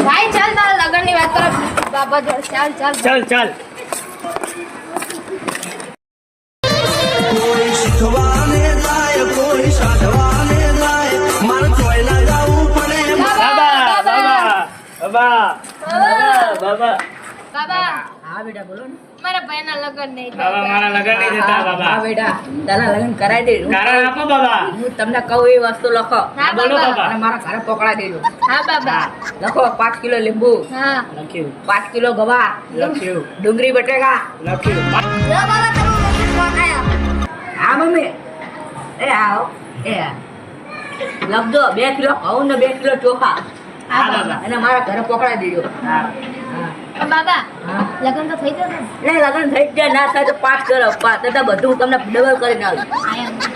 ભાઈ ચાલ તારા લગનની વાત કરો બાબા જોડે ચાલ ચાલ ચાલ ચાલ કોઈ શીખવાને જાય કોઈ સાધવાને જાય મારે ચોયલા જવું પડે બાબા બાબા બાબા બાબા બાબા હા બેટા બોલો ને. મારા ભાઈના લગન નહીં બાબા મારા લગન નહીં થતા બાબા હા બેટા તારા લગ્ન કરાવી દેજો. કારણ આપો બાબા હું તમને કહું એ વસ્તુ લખો હા બોલો બાબા બાબા અને મારા ઘરે પકડાઈ દેજો. હા બાબા લખો 5 કિલો લીંબુ, હા લખ્યું 5 કિલો ગવા, લખ્યું ડુંગળી બટેકા. લખ્યું લો બાબા તમે કોણ આયા હા મમ્મી એ આવો એ આ. લખજો 2 કિલો ઘઉં ને 2 કિલો ચોખા હા બાબા અને મારા ઘરે પકડાઈ દેજો. હા બાબા હા. લગન તો થઈ જશે એટલે લગ્ન થઈ જ જાય ના થાય તો 5 કરો 5 બધું હું તમને ડબલ કરીને આવું. આયા